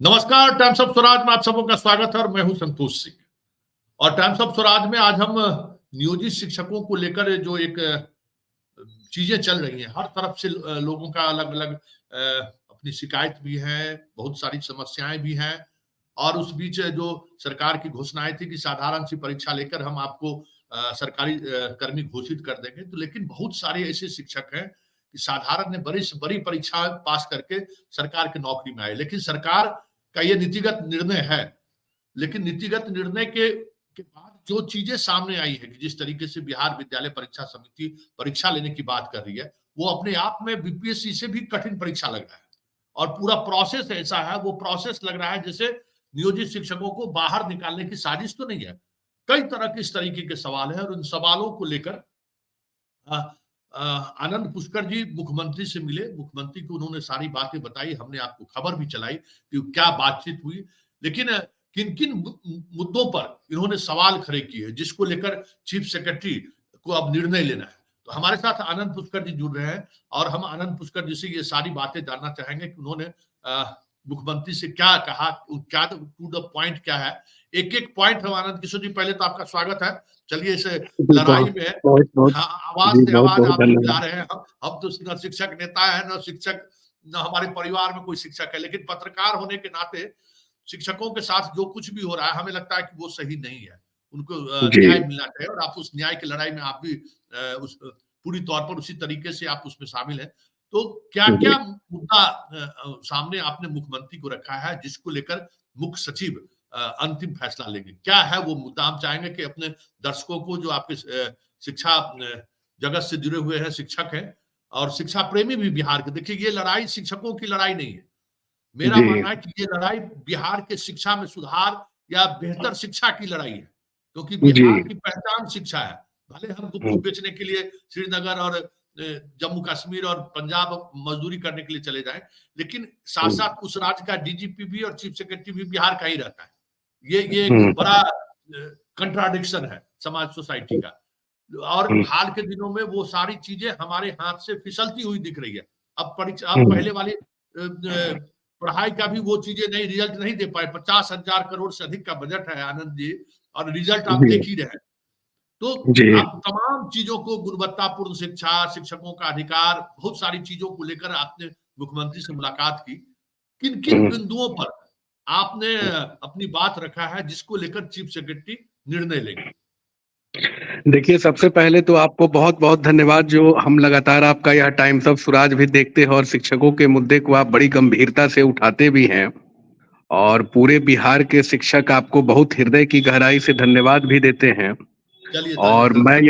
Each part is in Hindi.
नमस्कार। टाइम्स ऑफ स्वराज में आप सबों का स्वागत है और मैं हूं संतोष सिंह। और टाइम्स ऑफ स्वराज में आज हम नियोजित शिक्षकों को लेकर जो एक चीजें चल रही हैं, हर तरफ से लोगों का अलग अलग अपनी शिकायत भी है, बहुत सारी समस्याएं भी हैं। और उस बीच जो सरकार की घोषणाएं थी कि साधारण सी परीक्षा लेकर हम आपको सरकारी कर्मी घोषित कर देंगे, तो लेकिन बहुत सारे ऐसे शिक्षक हैं कि साधारण में बड़ी से बड़ी परीक्षा पास करके सरकार की नौकरी में आए। लेकिन सरकार का ये नीतिगत निर्णय है, लेकिन नीतिगत निर्णय के बाद जो चीजें सामने आई है कि जिस तरीके से बिहार विद्यालय परीक्षा समिति परीक्षा लेने की बात कर रही है, वो अपने आप में बीपीएससी से भी कठिन परीक्षा लग रहा है। और पूरा प्रोसेस ऐसा है, वो प्रोसेस लग रहा है जैसे नियोजित शिक्षकों को बाहर निकालने की साजिश तो नहीं है। कई तरह के इस तरीके के सवाल है और उन सवालों को लेकर आनंद पुष्कर जी मुख्यमंत्री से मिले। मुख्यमंत्री को उन्होंने सारी बातें बताई, हमने आपको खबर भी चलाई कि क्या बातचीत हुई। लेकिन किन किन मुद्दों पर इन्होंने सवाल खड़े किए, जिसको लेकर चीफ सेक्रेटरी को अब निर्णय लेना है। तो हमारे साथ आनंद पुष्कर जी जुड़ रहे हैं और हम आनंद पुष्कर जी से ये सारी बातें जानना चाहेंगे कि उन्होंने मुख्यमंत्री से क्या कहा, क्या टू द पॉइंट क्या है। एक एक पॉइंट है। आनंद किशोर जी, पहले तो आपका स्वागत है। चलिए, इस लड़ाई में आवाज से आवाज आप मिला रहे हैं। हम तो न शिक्षक नेता है, न शिक्षक, न हमारे परिवार में कोई शिक्षक है, लेकिन पत्रकार होने के नाते शिक्षकों के साथ जो कुछ भी हो रहा है, हमें लगता है कि वो सही नहीं है। उनको न्याय मिलना चाहिए और आप उस न्याय की लड़ाई में आप भी उस पूरी तौर पर उसी तरीके से आप उसमें शामिल हैं। तो क्या-क्या मुद्दा सामने आपने मुख्यमंत्री को रखा है, जिसको लेकर मुख्य सचिव अंतिम फैसला लेंगे? क्या है वो मुद्दा? हम चाहेंगे कि अपने दर्शकों को, जो आपके शिक्षा जगत से जुड़े हुए हैं, शिक्षक हैं और शिक्षा प्रेमी भी बिहार के, देखिए ये लड़ाई शिक्षकों की लड़ाई नहीं है। मेरा मानना है कि ये लड़ाई बिहार के शिक्षा में सुधार या बेहतर शिक्षा की लड़ाई है, क्योंकि बिहार की पहचान शिक्षा है। भले हम गुपचुप बेचने के लिए श्रीनगर और जम्मू कश्मीर और पंजाब मजदूरी करने के लिए चले जाएं, लेकिन साथ साथ उस राज्य का डीजीपी भी और चीफ सेक्रेटरी भी बिहार का ही रहता है। ये एक बड़ा कंट्राडिक्शन है समाज सोसाइटी का। और हाल के दिनों में वो सारी चीजें हमारे हाथ से फिसलती हुई दिख रही है। अब पहले वाली पढ़ाई का भी वो चीजें नहीं, रिजल्ट नहीं दे पाए। 50,000 करोड़ से अधिक का बजट है आनंद जी, और रिजल्ट आप देख ही रहे हैं। तो आप तमाम चीजों को, गुणवत्तापूर्ण शिक्षा, शिक्षकों का अधिकार, बहुत सारी चीजों को लेकर आपने मुख्यमंत्री से मुलाकात की। किन किन बिंदुओं पर आपने अपनी बात रखा है, जिसको लेकर चीफ सेक्रेटरी निर्णय लेंगे? देखिए, सबसे पहले तो आपको बहुत-बहुत धन्यवाद, जो हम लगातार आपका यह टाइम्स ऑफ स्वराज भी देखते हैं और शिक्षकों के मुद्दे को आप बड़ी गंभीरता से उठाते भी हैं। और पूरे बिहार के शिक्षक आपको बहुत हृदय की गहराई से धन्यवाद भी देते हैं। चलिए, और मैं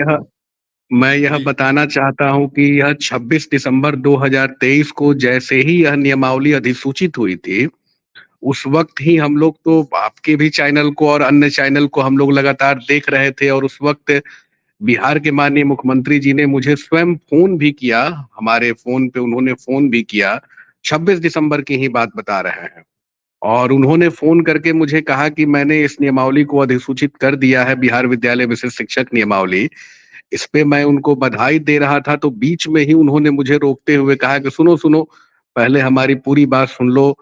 यह जी। बताना चाहता हूं कि यह 26 दिसंबर 2023 को जैसे ही यह नियमावली अधिसूचित हुई थी, उस वक्त ही हम लोग तो आपके भी चैनल को और अन्य चैनल को हम लोग लगातार देख रहे थे। और उस वक्त बिहार के माननीय मुख्यमंत्री जी ने मुझे स्वयं फ़ोन भी किया, हमारे फ़ोन पे उन्होंने फ़ोन भी किया। 26 दिसंबर की ही बात बता रहे हैं। और उन्होंने फ़ोन करके मुझे कहा कि मैंने इस नियमावली को अधिसूचित कर दिया है, बिहार विद्यालय विशिष्ट शिक्षक नियमावली। इस पे मैं उनको बधाई दे रहा था, तो बीच में ही उन्होंने मुझे रोकते हुए कहा कि सुनो, सुनो, पहले हमारी पूरी बात सुन लो।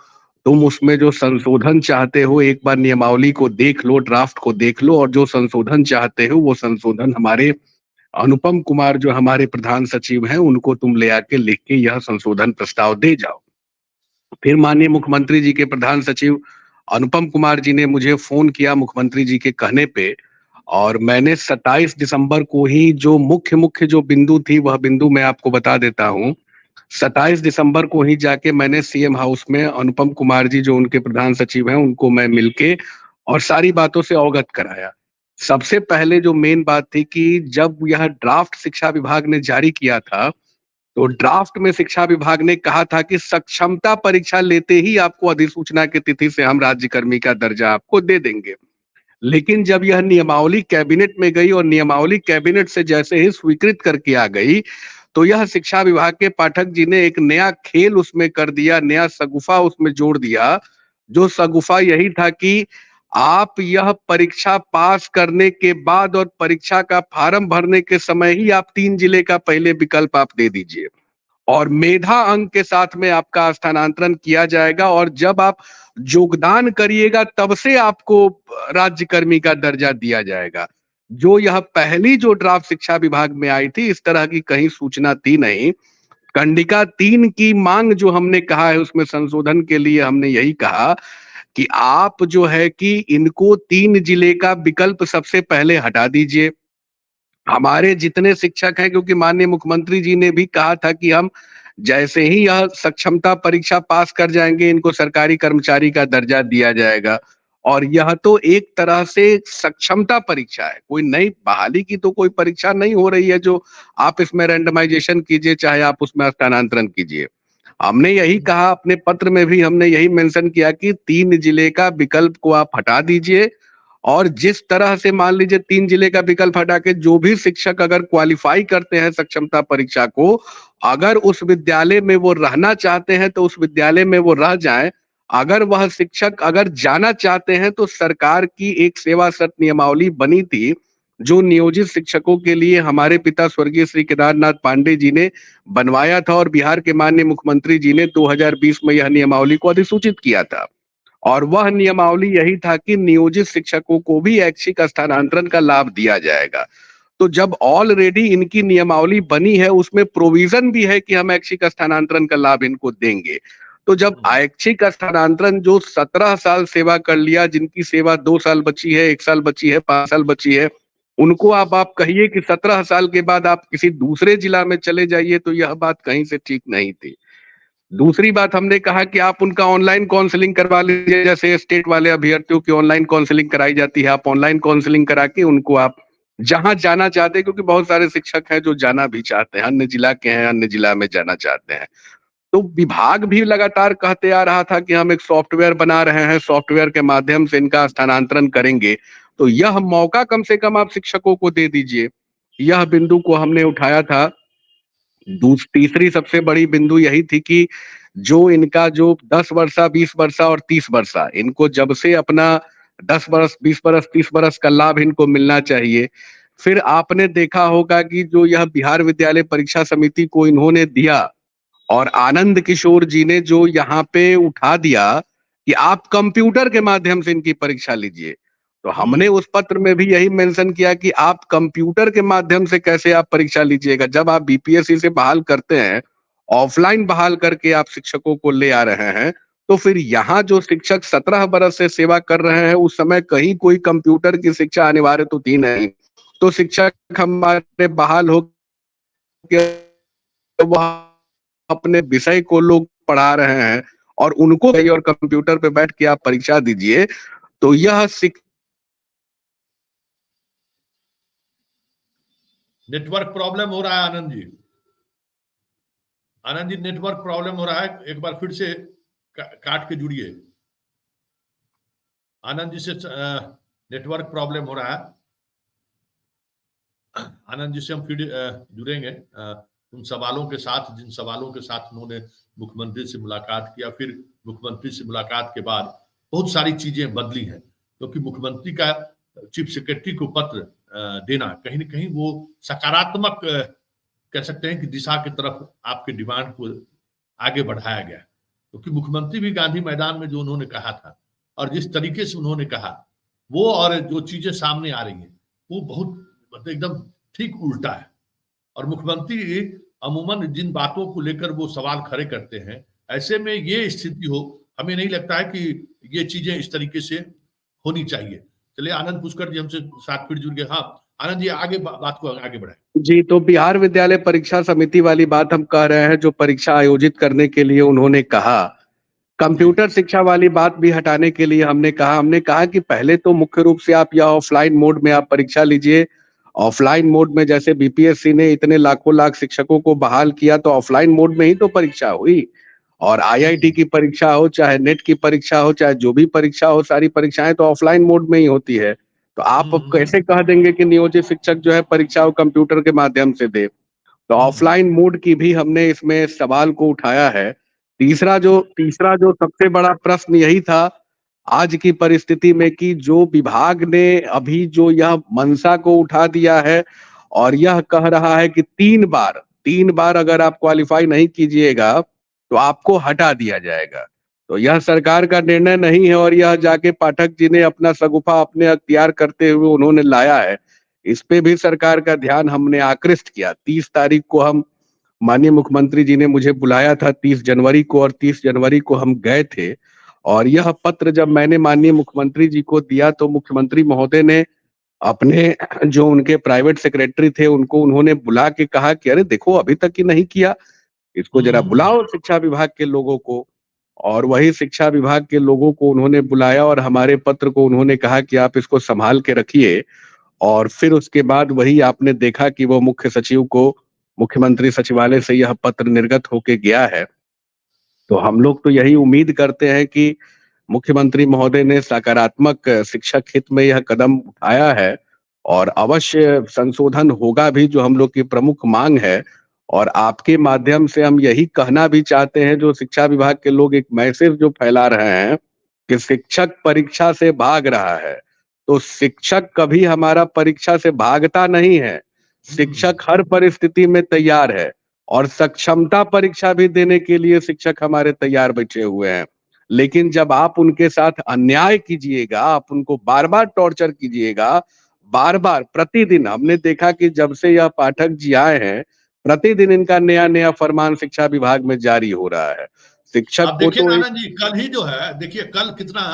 तुम उसमें जो संशोधन चाहते हो, एक बार नियमावली को देख लो, ड्राफ्ट को देख लो, और जो संशोधन चाहते हो, वो संशोधन हमारे अनुपम कुमार, जो हमारे प्रधान सचिव हैं, उनको तुम ले आके लिख के यह संशोधन प्रस्ताव दे जाओ। फिर माननीय मुख्यमंत्री जी के प्रधान सचिव अनुपम कुमार जी ने मुझे फ़ोन किया मुख्यमंत्री जी के कहने पे, और मैंने 27 दिसंबर को ही जो मुख्य जो बिंदु थी, वह बिंदु मैं आपको बता देता हूँ। 27 दिसंबर को ही जाके मैंने सीएम हाउस में अनुपम कुमार जी, जो उनके प्रधान सचिव हैं, उनको मैं मिलके और सारी बातों से अवगत कराया। सबसे पहले जो मेन बात थी कि जब यह ड्राफ्ट शिक्षा विभाग ने जारी किया था, तो ड्राफ्ट में शिक्षा विभाग ने कहा था कि सक्षमता परीक्षा लेते ही आपको अधिसूचना की तिथि से हम राज्यकर्मी का दर्जा आपको दे देंगे। लेकिन जब यह नियमावली कैबिनेट में गई और नियमावली कैबिनेट से जैसे ही स्वीकृत करके आ गई, तो यह शिक्षा विभाग के पाठक जी ने एक नया खेल उसमें कर दिया, नया शगुफा उसमें जोड़ दिया। जो शगुफा यही था कि आप यह परीक्षा पास करने के बाद और परीक्षा का फॉर्म भरने के समय ही आप 3 जिले का पहले विकल्प आप दे दीजिए। और मेधा अंक के साथ में आपका स्थानांतरण किया जाएगा, और जब आप योगदान करिएगा तब से आपको राज्यकर्मी का दर्जा दिया जाएगा। जो यह पहली जो ड्राफ्ट शिक्षा विभाग में आई थी, इस तरह की कहीं सूचना थी नहीं। कंडिका 3 की मांग जो हमने कहा है, उसमें संशोधन के लिए हमने यही कहा कि आप जो है कि इनको 3 जिले का विकल्प सबसे पहले हटा दीजिए। हमारे जितने शिक्षक हैं, क्योंकि माननीय मुख्यमंत्री जी ने भी कहा था कि हम जैसे ही यह सक्षमता परीक्षा पास कर जाएंगे, इनको सरकारी कर्मचारी का दर्जा दिया जाएगा। और यह तो एक तरह से सक्षमता परीक्षा है, कोई नई बहाली की तो कोई परीक्षा नहीं हो रही है जो आप इसमें रैंडमाइजेशन कीजिए, चाहे आप उसमें स्थानांतरण कीजिए। हमने यही कहा, अपने पत्र में भी हमने यही मेंशन किया कि 3 जिले का विकल्प को आप हटा दीजिए, और जिस तरह से मान लीजिए 3 जिले का विकल्प हटा के जो भी शिक्षक अगर क्वालिफाई करते हैं सक्षमता परीक्षा को, अगर उस विद्यालय में वो रहना चाहते हैं तो उस विद्यालय में वो रह जाएं। अगर वह शिक्षक अगर जाना चाहते हैं तो सरकार की एक सेवा शर्त नियमावली बनी थी, जो नियोजित शिक्षकों के लिए हमारे पिता स्वर्गीय श्री केदारनाथ पांडे जी ने बनवाया था, और बिहार के माननीय मुख्यमंत्री जी ने 2020 में यह नियमावली को अधिसूचित किया था। और वह नियमावली यही था कि नियोजित शिक्षकों को भी ऐच्छिक स्थानांतरण का लाभ दिया जाएगा। तो जब ऑलरेडी इनकी नियमावली बनी है, उसमें प्रोविजन भी है कि हम ऐच्छिक स्थानांतरण का लाभ इनको देंगे। तो जब ऐच्छिक स्थानांतरण जो 17 साल सेवा कर लिया, जिनकी सेवा 2 साल बची है, 1 साल बची है, 5 साल बची है, उनको अब आप कहिए कि 17 साल के बाद आप किसी दूसरे जिला में चले जाइए, तो यह बात कहीं से ठीक नहीं थी। दूसरी बात हमने कहा कि आप उनका ऑनलाइन काउंसलिंग करवा लीजिए, जैसे स्टेट वाले अभ्यर्थियों की ऑनलाइन काउंसलिंग कराई जाती है। आप ऑनलाइन काउंसलिंग करा के उनको आप जहां जाना चाहते हैं, क्योंकि बहुत सारे शिक्षक हैं जो जाना भी चाहते हैं, अन्य जिला के हैं, अन्य जिला में जाना चाहते हैं। तो विभाग भी लगातार कहते आ रहा था कि हम एक सॉफ्टवेयर बना रहे हैं, सॉफ्टवेयर के माध्यम से इनका स्थानांतरण करेंगे। तो यह मौका कम से कम आप शिक्षकों को दे दीजिए। यह बिंदु को हमने उठाया था। तीसरी सबसे बड़ी बिंदु यही थी कि जो इनका जो 10 वर्षा, 20 वर्षा और 30 वर्षा, इनको जब से अपना 10 वर्ष, 20 वर्ष, 30 वर्ष का लाभ इनको मिलना चाहिए। फिर आपने देखा होगा कि जो यह बिहार विद्यालय परीक्षा समिति को इन्होंने दिया, और आनंद किशोर जी ने जो यहाँ पे उठा दिया कि आप कंप्यूटर के माध्यम से इनकी परीक्षा लीजिए। तो हमने उस पत्र में भी यही मेंशन किया कि आप कंप्यूटर के माध्यम से कैसे आप परीक्षा लीजिएगा। जब आप बीपीएससी से बहाल करते हैं, ऑफलाइन बहाल करके आप शिक्षकों को ले आ रहे हैं, तो फिर यहाँ जो शिक्षक 17 बरस से सेवा कर रहे हैं, उस समय कहीं कोई कंप्यूटर की शिक्षा अनिवार्य तो थी नहीं। तो शिक्षक हमारे बहाल हो के वह अपने विषय को लोग पढ़ा रहे हैं, और उनको और कंप्यूटर पे बैठ के आप परीक्षा दीजिए। तो यह नेटवर्क प्रॉब्लम हो रहा है आनंद जी। आनंद जी, नेटवर्क प्रॉब्लम हो रहा है, एक बार फिर से काट के जुड़िए। आनंद जी से नेटवर्क प्रॉब्लम हो रहा है। आनंद जी से हम फिर जुड़ेंगे उन सवालों के साथ, जिन सवालों के साथ उन्होंने मुख्यमंत्री से मुलाकात किया। फिर मुख्यमंत्री से मुलाकात के बाद बहुत सारी चीजें बदली हैं, क्योंकि मुख्यमंत्री का चीफ सेक्रेटरी को पत्र देना कहीं न कहीं वो सकारात्मक कह सकते हैं कि दिशा की तरफ आपके डिमांड को आगे बढ़ाया गया। क्योंकि मुख्यमंत्री भी गांधी मैदान में जो उन्होंने कहा था और जिस तरीके से उन्होंने कहा, वो और जो चीजें सामने आ रही हैं, वो बहुत मतलब एकदम ठीक उल्टा है। और मुख्यमंत्री अमूमन जिन बातों को लेकर वो सवाल खड़े करते हैं, ऐसे में ये स्थिति हो, हमें नहीं लगता है कि ये चीजें इस तरीके से होनी चाहिए। चलिए, आनंद पुष्कर जी हमसे साथ फिर जुड़ गए। हाँ आनंद जी, आगे बात को आगे बढ़ाएं। जी, तो बिहार विद्यालय परीक्षा समिति वाली बात हम कह रहे हैं, जो परीक्षा आयोजित करने के लिए उन्होंने कहा। कंप्यूटर शिक्षा वाली बात भी हटाने के लिए हमने कहा कि पहले तो मुख्य रूप से आप या ऑफलाइन मोड में आप परीक्षा लीजिए। ऑफलाइन मोड में जैसे बीपीएससी ने इतने लाखों लाख शिक्षकों को बहाल किया, तो ऑफलाइन मोड में ही तो परीक्षा हुई। और आईआईटी की परीक्षा हो, चाहे नेट की परीक्षा हो, चाहे जो भी परीक्षा हो, सारी परीक्षाएं तो ऑफलाइन मोड में ही होती है। तो आप अब कैसे कह देंगे कि नियोजित शिक्षक जो है परीक्षा को कंप्यूटर के माध्यम से दे? तो ऑफलाइन मोड की भी हमने इसमें सवाल को उठाया है। तीसरा जो सबसे बड़ा प्रश्न यही था आज की परिस्थिति में, कि जो विभाग ने अभी जो यह मंशा को उठा दिया है और यह कह रहा है कि 3 बार 3 बार अगर आप क्वालीफाई नहीं कीजिएगा, तो आपको हटा दिया जाएगा। तो यह सरकार का निर्णय नहीं है और यह जाके पाठक जी ने अपना शगुफ़ा अपने अख्तियार करते हुए उन्होंने लाया है। इस पे भी सरकार का ध्यान हमने आकृष्ट किया। 30 तारीख को हम माननीय मुख्यमंत्री जी ने मुझे बुलाया था 30 जनवरी को और 30 जनवरी को हम गए थे और यह पत्र जब मैंने माननीय मुख्यमंत्री जी को दिया तो मुख्यमंत्री महोदय ने अपने जो उनके प्राइवेट सेक्रेटरी थे उनको उन्होंने बुला के कहा कि अरे देखो अभी तक ही नहीं किया, इसको जरा हम्म। बुलाओ शिक्षा विभाग के लोगों को। और वही शिक्षा विभाग के लोगों को उन्होंने बुलाया और हमारे पत्र को उन्होंने कहा कि आप इसको संभाल के रखिए और फिर उसके बाद वही आपने देखा कि वो मुख्य सचिव को मुख्यमंत्री सचिवालय से यह पत्र निर्गत होके गया है। तो हम लोग तो यही उम्मीद करते हैं कि मुख्यमंत्री महोदय ने सकारात्मक शिक्षक हित में यह कदम उठाया है और अवश्य संशोधन होगा भी जो हम लोग की प्रमुख मांग है। और आपके माध्यम से हम यही कहना भी चाहते हैं जो शिक्षा विभाग के लोग एक मैसेज जो फैला रहे हैं कि शिक्षक परीक्षा से भाग रहा है, तो शिक्षक कभी हमारा परीक्षा से भागता नहीं है। हम्म। शिक्षक हर परिस्थिति में तैयार है और सक्षमता परीक्षा भी देने के लिए शिक्षक हमारे तैयार बैठे हुए हैं। लेकिन जब आप उनके साथ अन्याय कीजिएगा, आप उनको बार-बार टॉर्चर कीजिएगा, बार-बार प्रतिदिन हमने देखा कि जब से यह पाठक जी आए हैं, प्रतिदिन इनका नया-नया फरमान शिक्षा विभाग में जारी हो रहा है। शिक्षक आप को देखिए तो ना एक आनंद जी, कल ही जो है, देखिए कल कितना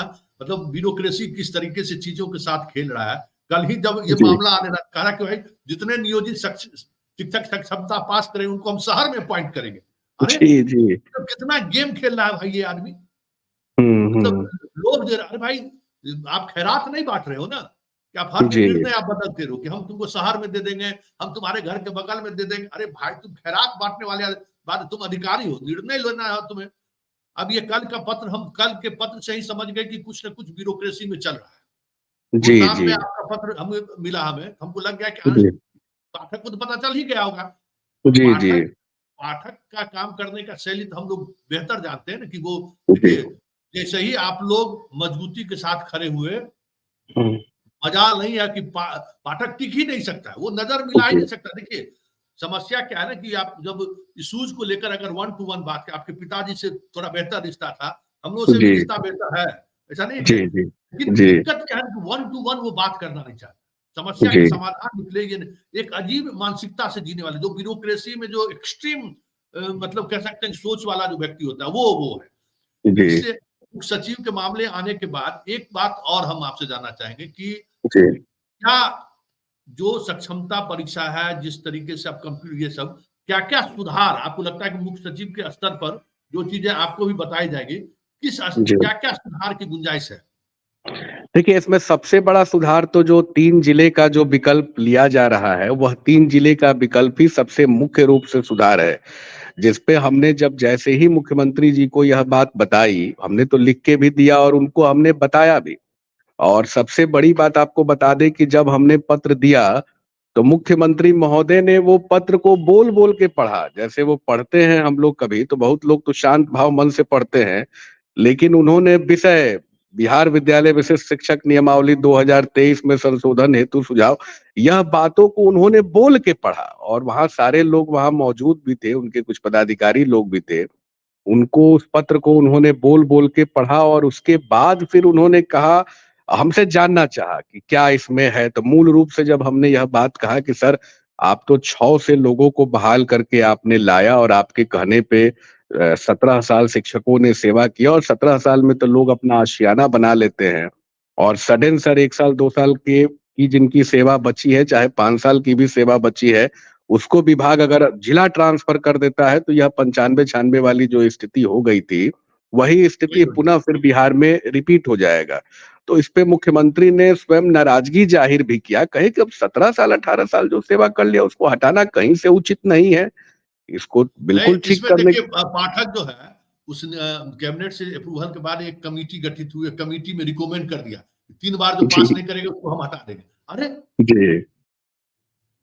मतलब ब्यूरोक्रेसी किस तरीके से चीजों के साथ खेल रहा है। कल ही जब ये जी, मामला आने लगा, कहा कि भाई जितने नियोजित शिक्षक सक्षमता पास करें उनको हम शहर में अपॉइंट करेंगे। अरे जी, जी। तो कितना गेम खेल रहा है भाई ये आदमी। हुँ, मतलब हुँ। लोग दे रहा, अरे भाई आप खैरात नहीं बांट रहे हो ना कि आप हर जी, निर्णय आप बदलते रहो कि हम तुमको शहर में दे देंगे, हम तुम्हारे घर के बगल में दे देंगे। अरे भाई तुम खैरात बांटने वाले बात, तुम अधिकारी हो, निर्णय लेना है तुम्हें। अब ये कल का पत्र, हम कल के पत्र से ही समझ गए कि कुछ न कुछ ब्यूरोक्रेसी में चल रहा है। वो जी, नाम जी। में आपका पत्र हमें मिला, हमें हमको लग गया कि जी, पाठक को तो पता चल ही गया होगा। जी, जी। पाठक पाठक का काम करने का शैली तो हम लोग बेहतर जानते हैं ना कि वो, जी। देखिए जैसे ही आप लोग मजबूती के साथ खड़े हुए, हुँ, मजाल नहीं है कि पाठक टिक ही नहीं सकता है, वो नजर मिला ही जी, नहीं सकता। देखिए समस्या क्या है ना कि आप जब इश्यूज को लेकर अगर वन टू वन बात करें, आपके पिताजी से थोड़ा बेहतर रिश्ता था, हम लोगों से भी जी, रिश्ता बेहतर है, ऐसा नहीं जी, है। जी, लेकिन जी, दिक्कत क्या है कि वन टू वन वो बात करना नहीं चाहते। समस्या जी, के समाधान निकले ये नहीं। एक अजीब मानसिकता से जीने वाले, जो ब्यूरोक्रेसी में जो एक्सट्रीम मतलब कह सकते हैं सोच वाला जो व्यक्ति होता है, वो है। जी, इससे मुख्य सचिव के मामले आने के बाद एक बात और हम आपसे जानना चाहेंगे कि जी। क्या जो सक्षमता परीक्षा है, जिस तरीके से आप कंप्यूटर ये सब, क्या-क्या सुधार आपको लगता है कि मुख्य सचिव के स्तर पर जो चीज़ें आपको भी बताई जाएगी, जी। क्या-क्या सुधार की गुंजाइश है? देखिए, इसमें सबसे बड़ा सुधार तो जो 3 जिले का जो विकल्प लिया जा रहा है, वह 3 जिले का विकल्प ही सबसे मुख्य रूप से सुधार है। जिस पे हमने जब जैसे ही मुख्यमंत्री जी को यह बात बताई, हमने तो लिख के भी दिया और उनको हमने बताया भी। और सबसे बड़ी बात आपको बता दें कि जब हमने पत्र दिया, तो मुख्यमंत्री महोदय ने वो पत्र को बोल-बोल के पढ़ा। जैसे वो पढ़ते हैं हम लोग कभी, तो बहुत लोग तो शांत भाव मन से पढ़ते हैं। लेकिन उन्होंने विषय बिहार विद्यालय विशिष्ट शिक्षक नियमावली 2023 में संशोधन हेतु सुझाव, यह बातों को उन्होंने बोल के पढ़ा और वहाँ सारे लोग वहाँ मौजूद भी थे, उनके कुछ पदाधिकारी लोग भी थे। उनको उस पत्र को उन्होंने बोल-बोल के पढ़ा और उसके बाद फिर उन्होंने कहा हमसे जानना चाहा कि क्या इसमें है? तो मूल रूप से जब हमने यह बात कहा कि सर आप तो 6 से लोगों को बहाल करके आपने लाया और आपके कहने पे 17 साल शिक्षकों ने सेवा किया और 17 साल में तो लोग अपना आशियाना बना लेते हैं। और सडन सर 1 साल 2 साल के की जिनकी सेवा बची है, चाहे 5 साल की भी सेवा बची है, उसको विभाग अगर जिला ट्रांसफर कर देता है, तो यह 95-96 वाली जो स्थिति हो गई थी, वही वही स्थिति हो पुनः फिर बिहार में रिपीट हो जाएगा। तो इस पे मुख्यमंत्री ने स्वयं नाराज़गी ज़ाहिर भी किया, कहे कि अब 17 साल, 18 साल जो सेवा कर लिया, उसको हटाना कहीं से उचित नहीं है। इसको नहीं, बिल्कुल ठीक इसमें करने देखिए पाठक जो है, उसने कैबिनेट से अप्रूवल के बाद एक कमिटी गठित हुई है, कमिटी में रिकमेंड कर दिया, 3 बार जो पास जी, नहीं करेगा उसको हम हटा देंगे। अरे! जी।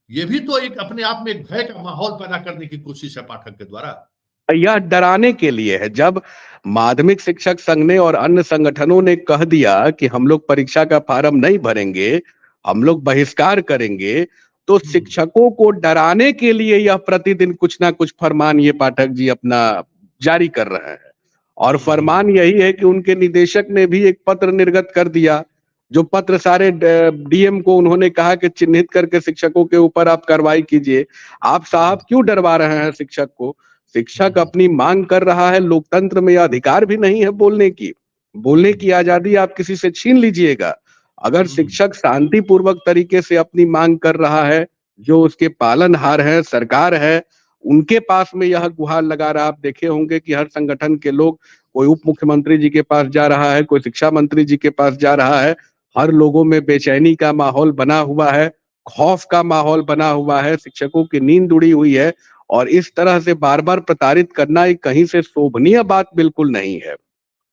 ये भी तो एक अपने आप में एक भय का माहौल पैदा करने की कोशिश है पाठक के द्वारा। यह डराने के लिए है। जब माध्यमिक शिक्षक संघ ने और अन्य संगठनों ने कह दिया कि हम लोग परीक्षा का फार्म नहीं भरेंगे, हम लोग बहिष्कार करेंगे, तो शिक्षकों को डराने के लिए यह प्रतिदिन कुछ ना कुछ फरमान ये पाठक जी अपना जारी कर रहे हैं। और फरमान यही है कि उनके निदेशक ने भी एक पत्र निर्गत कर दिया, जो पत्र सारे डीएम को उन्होंने कहा कि चिन्हित करके शिक्षकों के ऊपर आप कार्रवाई कीजिए। आप साहब क्यों डरवा रहे हैं शिक्षक को? शिक्षक अपनी मांग कर रहा है, लोकतंत्र में यह अधिकार भी नहीं है बोलने की। बोलने की आजादी आप किसी से छीन लीजिएगा। अगर शिक्षक शांतिपूर्वक तरीके से अपनी मांग कर रहा है, जो उसके पालनहार है, सरकार है, उनके पास में यह गुहार लगा रहा। आप देखे होंगे कि हर संगठन के लोग, कोई उप मुख्यमंत्री जी के पास जा रहा है, कोई शिक्षा मंत्री जी के पास जा रहा है, हर लोगों में बेचैनी का माहौल बना हुआ है, खौफ का माहौल बना हुआ है, शिक्षकों की नींद उड़ी हुई है और इस तरह से बार-बार प्रताड़ित करना एक कहीं से शोभनीय बात बिल्कुल नहीं है।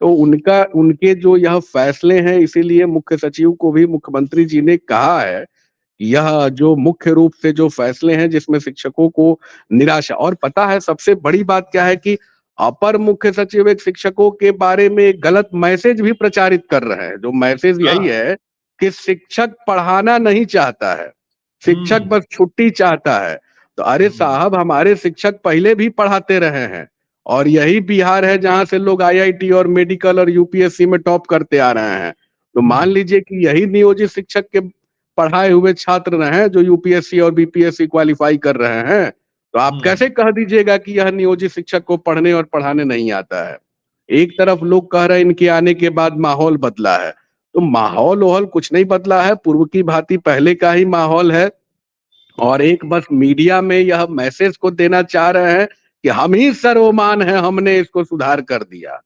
तो उनके जो यह फैसले हैं, इसीलिए मुख्य सचिव को भी मुख्यमंत्री जी ने कहा है, यह जो मुख्य रूप से जो फैसले हैं जिसमें शिक्षकों को निराशा। और पता है सबसे बड़ी बात क्या है कि अपर मुख्य सचिव एक शिक्षकों के बारे में एक गलत मैसेज भी प्रचारित कर रहे हैं। जो मैसेज यही है कि शिक्षक पढ़ाना नहीं चाहता है, शिक्षक बस छुट्टी चाहता है। तो अरे साहब, हमारे शिक्षक पहले भी पढ़ाते रहे हैं और यही बिहार है जहां से लोग आईआईटी और मेडिकल और यूपीएससी में टॉप करते आ रहे हैं। तो मान लीजिए कि यही नियोजित शिक्षक के पढ़ाए हुए छात्र हैं जो यूपीएससी और बीपीएससी क्वालिफाई कर रहे हैं। तो आप कैसे कह दीजिएगा कि यह नियोजित शिक्षक को पढ़ने और पढ़ाने नहीं आता है? एक तरफ लोग कह रहे हैं इनके आने के बाद माहौल बदला है, तो माहौल-वोहौल कुछ नहीं बदला है, पूर्व की भांति पहले का ही माहौल है। और एक बस मीडिया में यह मैसेज को देना चाह रहे हैं कि हम ही सर्वमान हैं, हमने इसको सुधार कर दिया।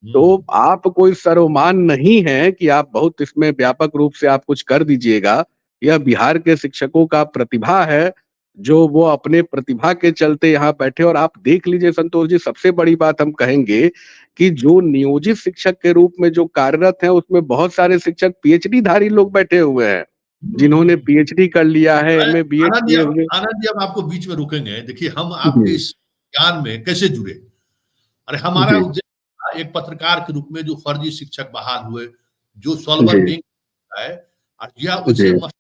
तो आप कोई सर्वमान नहीं हैं कि आप बहुत इसमें व्यापक रूप से आप कुछ कर दीजिएगा। यह बिहार के शिक्षकों का प्रतिभा है, जो वो अपने प्रतिभा के चलते यहाँ बैठे। और आप देख लीजिए संतोष जी, सबसे बड़ी बात हम कहेंगे कि जो नियोजित शिक्षक के रूप में जो कार्यरत हैं, उसमें बहुत सारे शिक्षक पीएचडी धारी लोग बैठे हुए हैं, जिन्होंने पीएचडी कर लिया है, एमए, बीएड किए हुए। आनंद जी, अब आपको बीच में रुकेंगे। देखिए, हम आपके जी, इस ज्ञान में कैसे जुड़े? अरे हमारा जी, उद्देश्य था, एक पत्रकार के रूप में जो फर्जी शिक्षक बहाल हुए, जो जी, सॉल्वर गैंग है, और या जी, उसे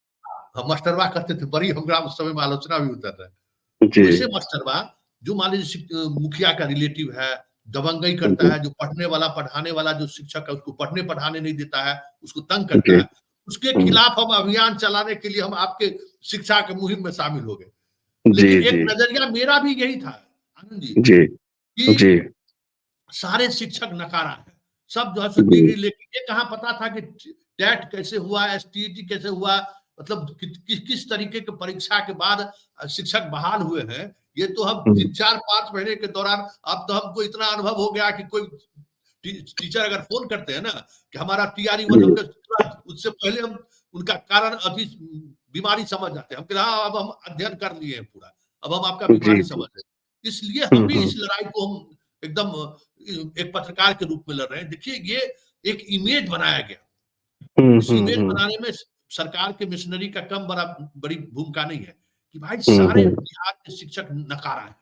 मस्टरवा करते थे, बड़ी हमरा उस समय में आलोचना भी उतर रहा है। जी, वैसे मस्टरवा जो मान लीजिए मुखिया का रिलेटिव है, दबंगई करता जी, है, जो पढ़ने वाला, पढ़ाने वाला जो शिक्षक है, उसको पढ़ने पढ़ाने नहीं देता है, उसको तंग करता जी, है, उसके खिलाफ हम अभियान चलाने के लिए हम आपके शिक्षा के मुहिम में शामिल हो गए। जी, लेकिन एक जी, नजरिया मेरा भी यही था आनंद जी, जी, जी, कि सारे शिक्षक नकारा है। सब जो है सो जी, डिग्री लेके, ये कहाँ पता था कि टेट कैसे हुआ, एसटीईटी कैसे हुआ, मतलब किस तरीके के परीक्षा के बाद शिक्षक बहाल हुए हैं। ये तो हम 4-5 महीने के दौरान, अब तो हमको इतना अनुभव हो गया कि कोई टीचर अगर फ़ोन करते हैं ना कि हमारा टीआरई 1 हो जी, गया, तुरंत उससे पहले हम उनका कारण अभी बीमारी समझ जाते हैं। हम कहा हाँ, अब हम अध्ययन कर लिए हैं पूरा, अब हम आपका जी, बीमारी जी, समझ रहे हैं। इसलिए हुँ, हम भी हुँ, इस लड़ाई को हम एकदम एक पत्रकार के रूप में लड़ रहे हैं। देखिए, ये एक इमेज बनाया गया। हुँ, इस हुँ, इमेज हुँ, बनाने में सरकार के मिशनरी का बड़ी भूमिका नहीं है कि भाई हुँ, सारे हुँ, बिहार के शिक्षक नकारा है।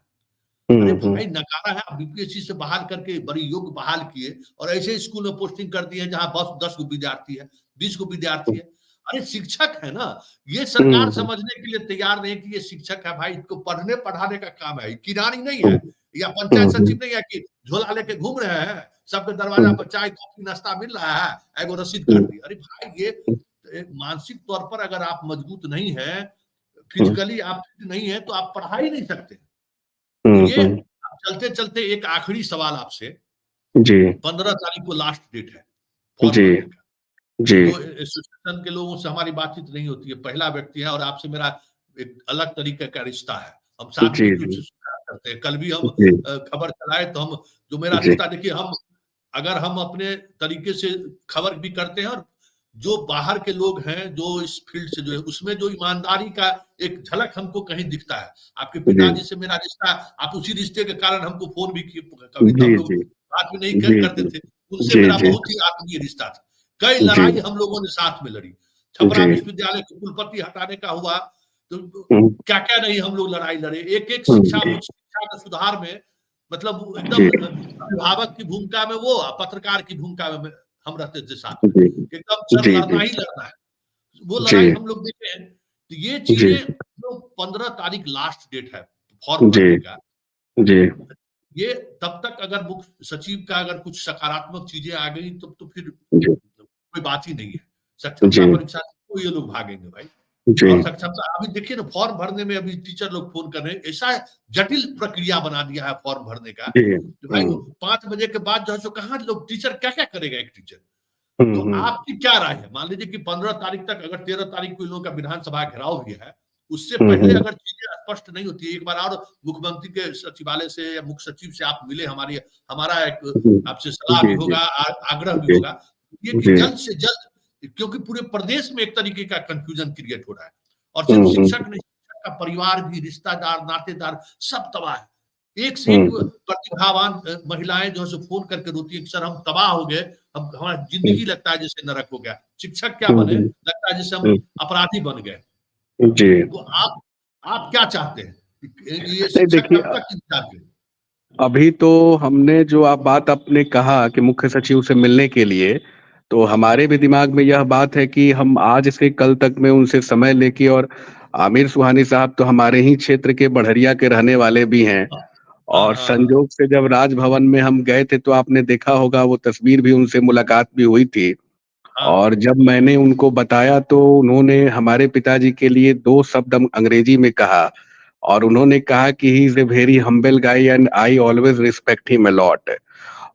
अरे हुँ, हुँ, भाई, नकारा है, आप बीपीएससी से बहाल करके बड़ी योग्य बहाल किए और ऐसे स्कूल में पोस्टिंग कर दिए जहाँ बस 10 गो विद्यार्थी है, 20 गो विद्यार्थी है। अरे शिक्षक है ना, ये सरकार हुँ, समझने के लिए तैयार नहीं कि ये शिक्षक है भाई, इसको पढ़ने पढ़ाने का काम है, किरानी नहीं हुँ, है या पंचायत हुँ, सचिव हुँ, नहीं है कि झोला लेके घूम रहे हैं, सबके दरवाजा हुँ, पर चाय, कॉफी, नाश्ता मिल रहा है, एगो रसीद हुँ, काट दी। अरे भाई, ये मानसिक तौर पर अगर आप मजबूत नहीं है, हुँ, फिजिकली आप फिट नहीं है, तो आप पढ़ा ही नहीं सकते। तो हुँ, ये हुँ, अब चलते-चलते एक आखिरी सवाल आपसे, जी, 15 तारीख को लास्ट डेट है फॉर्म जी, भरने का। जी, जो एसोसिएशन के लोगों से हमारी बातचीत नहीं होती है, पहला व्यक्ति है और आपसे मेरा एक अलग तरीके का रिश्ता है। हम जी, सार्वजनिक रूप से जी, स्वीकार करते हैं। कल भी हम जी, खबर चलाए तो हम, जो मेरा जी, रिश्ता, देखिए, हम अगर हम अपने तरीके से खबर भी करते हैं, और जो बाहर के लोग हैं, जो इस फील्ड से जो है, उसमें जो ईमानदारी का एक झलक हमको कहीं दिखता है। आपके जी, पिताजी से मेरा रिश्ता, आप उसी रिश्ते के कारण हमको फ़ोन भी किए, कभी तो जी, हम लोग जी, बात भी नहीं जी, करते थे। उनसे जी, मेरा जी, बहुत ही आत्मीय रिश्ता था। कई जी, लड़ाई हम लोगों ने साथ में लड़ी। छपरा जी, विश्वविद्यालय के कुलपति हटाने का हुआ, तो हुँ, क्या-क्या नहीं हम लोग लड़ाई लड़े। एक-एक हुँ, शिक्षा, उच्च शिक्षा के सुधार में, मतलब एकदम जी, अभिभावक की भूमिका में वो, पत्रकार की भूमिका में हम रहते थे साथ में। जी, एकदम सर जी, लड़ना जी, ही लड़ना है। वो जी, लड़ाई हम लोग देखे हैं। तो ये जी, चीज़ें जो 15 तारीख लास्ट डेट है फॉर्म जी, भरने का। जी, ये तब तक अगर मुख्य सचिव का अगर कुछ सकारात्मक चीजें आ गई तो फिर जी, कोई बात ही नहीं है। सक्षमता जी, परीक्षा से तो ये लोग भागेंगे भाई। जी, और सक्षमता अभी देखिए ना, फॉर्म भरने में अभी टीचर लोग फोन कर रहे हैं, ऐसा जटिल प्रक्रिया बना दिया है फॉर्म भरने का जी, कि भाई वो 5 बजे के बाद जो है सो कहाँ लोग टीचर क्या-क्या करेगा एक टीचर। हुँ, तो हुँ, आपकी क्या राय है? मान लीजिए कि 15 तारीख तक, अगर 13 तारीख को इन लोगों का विधानसभा घेराव भी है, उससे हुँ, पहले हुँ, अगर चीजें स्पष्ट नहीं होती, एक बार और मुख्यमंत्री के सचिवालय से या मुख्य सचिव से आप मिले, हमारा एक जी, आपसे सलाह भी जी, जी, होगा, आग्रह भी जी, होगा, ये कि जी, जल्द से जल्द, क्योंकि पूरे प्रदेश में एक तरीके का कन्फ्यूजन क्रिएट हो रहा है और सिर्फ हुँ, हुँ, शिक्षक नहीं, शिक्षक का परिवार भी, रिश्तेदार, नातेदार सब तबाह है। एक से एक हुँ, प्रतिभावान महिलाएं जो है सो फ़ोन करके रोती है कि सर हम तबाह हो गए, हम हमारा हुँ, ज़िंदगी लगता है जैसे नरक हो गया। शिक्षक क्या हुँ, बने, हुँ, लगता है जैसे हम हुँ, अपराधी बन गए। जी। तो आप क्या चाहते हैं? ये नहीं शिक्षक देखिए कब तक इंतज़ार करें? अभी तो हमने जो आप बात आपने कहा कि मुख्य सचिव से मिलने के लिए, तो हमारे भी दिमाग में यह बात है कि हम आज से कल तक में उनसे समय लेके और आमिर सुबहानी साहब तो हमारे ही क्षेत्र के बढ़रिया के रहने वाले भी हैं हाँ, हाँ, और हाँ, हाँ, संजोग से जब राजभवन में हम गए थे तो आपने देखा होगा वो तस्वीर भी उनसे मुलाकात भी हुई थी हाँ, और जब मैंने उनको बताया तो उन्होंने हमारे पिताजी के लिए 2 शब्द अंग्रेजी में कहा और उन्होंने कहा कि he is a very humble guy and I always respect him a lot.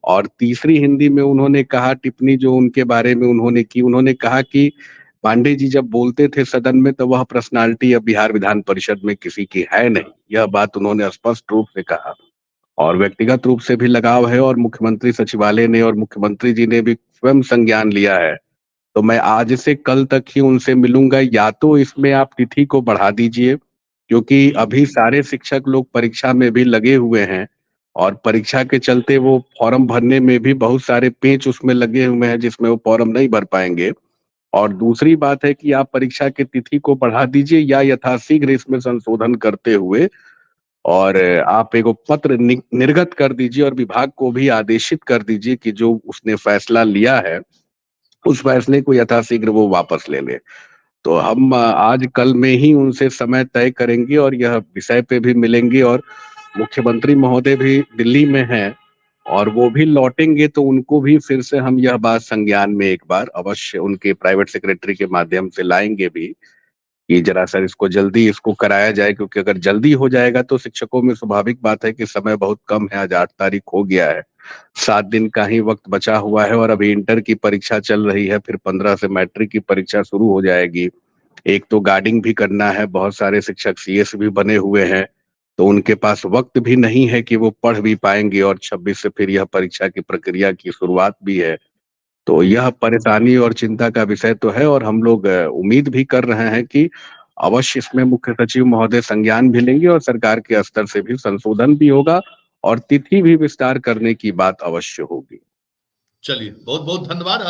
और तीसरी हिंदी में उन्होंने कहा टिप्पणी जो उनके बारे में उन्होंने की, उन्होंने कहा कि पांडे जी जब बोलते थे सदन में तो वह पर्सनैलिटी अब बिहार विधान परिषद में किसी की है नहीं। यह बात उन्होंने स्पष्ट रूप से कहा और व्यक्तिगत रूप से भी लगाव है और मुख्यमंत्री सचिवालय ने और मुख्यमंत्री जी ने भी स्वयं संज्ञान लिया है। तो मैं आज से कल तक ही उनसे मिलूँगा या तो इसमें आप तिथि को बढ़ा दीजिए, क्योंकि हुँ, अभी सारे शिक्षक लोग परीक्षा में भी लगे हुए हैं और परीक्षा के चलते वो फॉर्म भरने में भी बहुत सारे पेंच उसमें लगे हुए हैं जिसमें वो फॉर्म नहीं भर पाएँगे। और दूसरी बात है कि आप परीक्षा की तिथि को बढ़ा दीजिए या यथाशीघ्र इसमें संशोधन करते हुए और आप एगो पत्र निर्गत कर दीजिए और विभाग को भी आदेशित कर दीजिए कि जो उसने फैसला लिया है उस फैसले को यथाशीघ्र वो वापस ले ले। तो हम आज कल में ही उनसे समय तय करेंगे और यह विषय पे भी मिलेंगे और मुख्यमंत्री महोदय भी दिल्ली में हैं और वो भी लौटेंगे तो उनको भी फिर से हम यह बात संज्ञान में एक बार अवश्य उनके प्राइवेट सेक्रेटरी के माध्यम से लाएँगे भी कि जरा सर इसको जल्दी इसको कराया जाए क्योंकि अगर जल्दी हो जाएगा तो शिक्षकों में स्वाभाविक बात है कि समय बहुत कम है, आज 8 तारीख हो गया है। 7 दिन का ही वक़्त बचा हुआ है और अभी इंटर की परीक्षा चल रही है, फिर 15 से मैट्रिक की परीक्षा शुरू हो जाएगी। एक तो गार्डिंग भी करना है, बहुत सारे शिक्षक सीएस भी बने हुए हैं, तो उनके पास वक़्त भी नहीं है कि वो पढ़ भी पाएँगे और 26 से फिर यह परीक्षा की प्रक्रिया की शुरुआत भी है। तो हुँ, यह परेशानी और चिंता का विषय तो है और हम लोग उम्मीद भी कर रहे हैं कि अवश्य इसमें मुख्य सचिव महोदय संज्ञान भी लेंगे और सरकार के स्तर से भी संशोधन भी होगा और तिथि भी विस्तार करने की बात अवश्य होगी। चलिए, बहुत-बहुत धन्यवाद।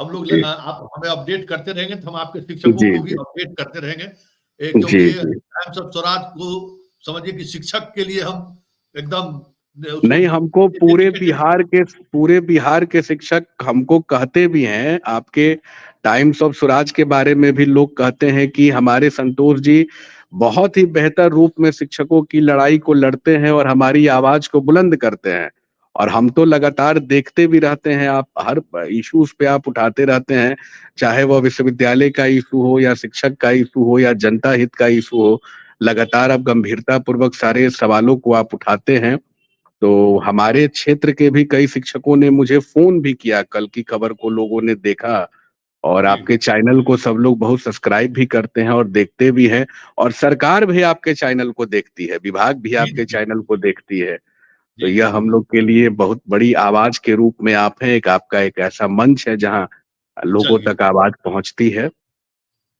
हम लोग जी, आप हमें अपडेट करते रहेंगे, तो हम आपके शिक्षकों जी, को भी जी। अपडेट करते रहेंगे। जी, क्योंकि जी। टाइम्स ऑफ स्वराज को समझिए कि शिक्षक के लिए हम एकदम उसको नहीं, हमको डेडिकेटेड। पूरे बिहार के शिक्षक हमको कहते भी हैं, आपके टाइम्स ऑफ स्वराज के बारे में भी लोग कहते हैं कि हमारे संतोष जी बहुत ही बेहतर रूप में शिक्षकों की लड़ाई को लड़ते हैं और हमारी आवाज़ को बुलंद करते हैं। और हम तो लगातार देखते भी रहते हैं, आप हर इश्यूज़ पे आप उठाते रहते हैं, चाहे वह विश्वविद्यालय का इश्यू हो या शिक्षक का इश्यू हो या जनता हित का इश्यू हो, लगातार आप गंभीरतापूर्वक सारे सवालों को आप उठाते हैं। तो हमारे क्षेत्र के भी कई शिक्षकों ने मुझे फ़ोन भी किया, कल की खबर को लोगों ने देखा और जी, आपके चैनल को सब लोग बहुत सब्सक्राइब भी करते हैं और देखते भी हैं और सरकार भी आपके चैनल को देखती है, विभाग भी जी, आपके जी, चैनल को देखती है। तो जी, यह जी, हम लोग के लिए बहुत बड़ी आवाज़ के रूप में आप हैं, एक आपका एक ऐसा मंच है जहाँ लोगों चलिए। तक आवाज़ पहुँचती है।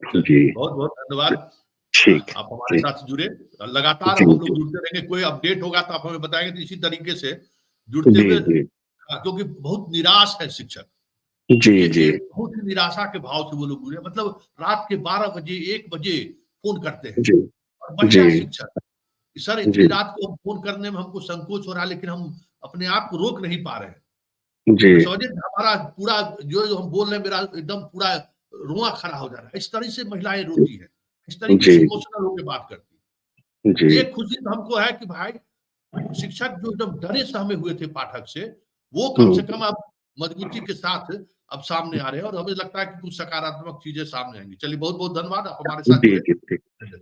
चलिए, जी, बहुत-बहुत धन्यवाद। ठीक, आप हमारे जी, साथ जुड़े। लगातार जी, हम लोग जी, जुड़ते रहेंगे, कोई अपडेट होगा तो आप हमें बताएँगे, तो इसी तरीके से जुड़ते जी, हुए, जी, क्योंकि बहुत निराश है शिक्षक। जी, देखिए, जी, एक बहुत ही निराशा के भाव से वो लोग जुड़े, मतलब रात के 12 बजे, 1 बजे फ़ोन करते हैं जी, और जी, महिला शिक्षक, कि सर जी, इतनी रात को हम फ़ोन करने में हमको संकोच हो रहा है, लेकिन हम अपने आप को रोक नहीं पा रहे हैं। जी, तो समझिए हमारा पूरा जो हम बोल रहे हैं, मेरा एकदम पूरा रुआँ खड़ा हो जा रहा है। इस तरह से महिलाएँ रोती हैं, इस तरीके जी, से इमोशनल होके बात करती हैं। जी। ये खुशी हमको है कि भाई शिक्षक जो एकदम डरे सहमे हुए थे पाठक से, वो कम से कम अब मजबूती के साथ अब सामने आ रहे हैं और हमें लगता है कि कुछ सकारात्मक चीजें सामने आएंगी। चलिए बहुत बहुत धन्यवाद, आप हमारे साथ जी, जुड़े। जी, ठीक।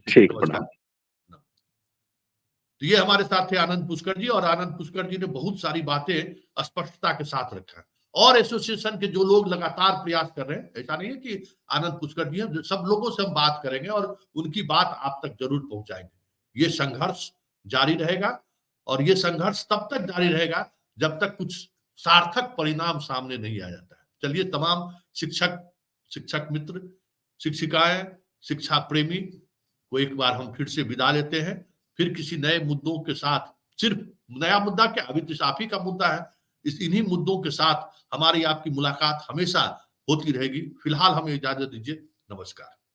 ठीक, नमस्कार। प्रणाम। तो ये हमारे साथ थे आनंद पुष्कर जी, और आनंद पुष्कर जी ने बहुत सारी बातें स्पष्टता के साथ रखा है। और एसोसिएशन के जो लोग लगातार प्रयास कर रहे हैं, ऐसा नहीं है कि आनंद पुष्कर जी हैं, सब लोगों से हम बात करेंगे और उनकी बात आप तक जरूर पहुंचाएंगे। ये संघर्ष जारी रहेगा, और ये संघर्ष तब तक जारी रहेगा जब तक कुछ सार्थक परिणाम सामने नहीं आ जाता है। चलिए तमाम शिक्षक, शिक्षक मित्र, शिक्षिकाएं, शिक्षा प्रेमी को एक बार हम फिर से विदा लेते हैं, फिर किसी नए मुद्दों के साथ। सिर्फ नया मुद्दा क्या, अभी तो आप ही का मुद्दा है। इन्हीं मुद्दों के साथ हमारी आपकी मुलाकात हमेशा होती रहेगी। फिलहाल हमें इजाजत दीजिए। नमस्कार।